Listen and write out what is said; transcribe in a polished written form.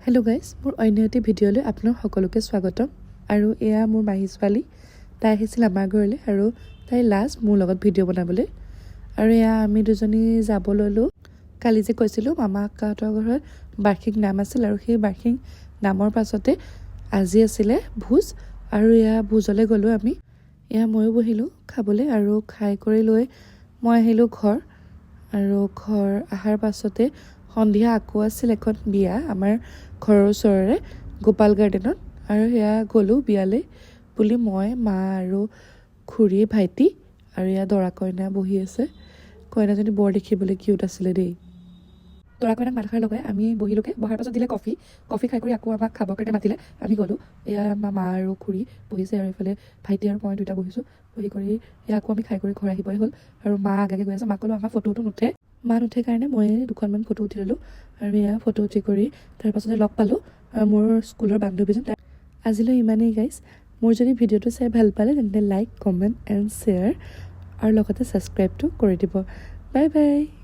Hello' guys, মোৰ অন্য এটি ভিডিঅ'লৈ আপোনাক সকলোকে স্বাগতম। আৰু এয়া মোৰ মাহী ছোৱালী, তাই আহিছিল আমাৰ ঘৰলৈ আৰু তাই লাষ্ট মোৰ লগত ভিডিঅ' বনাবলৈ। আৰু এয়া আমি দুজনী যাব ল'লোঁ। কালি যে কৈছিলোঁ মামা আকাহঁতৰ ঘৰত বাৰ্ষিক নাম আছিল আৰু সেই বাৰ্ষিক নামৰ পাছতে আজি আছিলে ভোজ। আৰু এয়া ভোজলৈ গ'লোঁ আমি। এয়া ময়ো বহিলোঁ খাবলৈ আৰু খাই কৰি লৈ মই আহিলোঁ ঘৰ। আৰু ঘৰ অহাৰ পাছতে সন্ধিয়া আকৌ আছিল এখন বিয়া আমাৰ ঘৰৰ ওচৰৰে গোপাল গাৰ্ডেনত। আৰু সেয়া গ'লোঁ বিয়ালৈ বুলি মই, মা আৰু খুৰী, ভাইটি আৰু এয়া দৰা কইনা বহি আছে। কইনাজনী বৰ দেখিবলৈ কিউট আছিলে দেই। দৰা কইনাক মাত এষাৰ লগাই আমি বহিলোঁগৈ। বহাৰ পাছত দিলে কফি খাই কৰি আকৌ আমাক খাবৰ কাৰণে মাতিলে। আমি গ'লোঁ। এয়া আমাৰ মা আৰু খুৰী বহিছে আৰু এইফালে ভাইটি আৰু মই দুটা বহিছোঁ। বহি কৰি এয়া আকৌ আমি খাই কৰি ঘৰ আহিবই হ'ল। আৰু মা আগে গৈ আছে। মাক ক'লোঁ আমাৰ ফটোটো নুঠে। মা নুঠে কাৰণে মই দুখনমান ফটো উঠি ল'লোঁ। আৰু এয়া ফটো উঠি কৰি তাৰপাছতে লগ পালোঁ মোৰ স্কুলৰ বান্ধৱীজন। আজিলৈ ইমানেই গাইজ। মোৰ যদি ভিডিঅ'টো চাই ভাল পালে তেন্তে লাইক, কমেণ্ট এণ্ড শ্বেয়াৰ আৰু লগতে ছাবস্ক্ৰাইবটো কৰি দিব। Bye bye.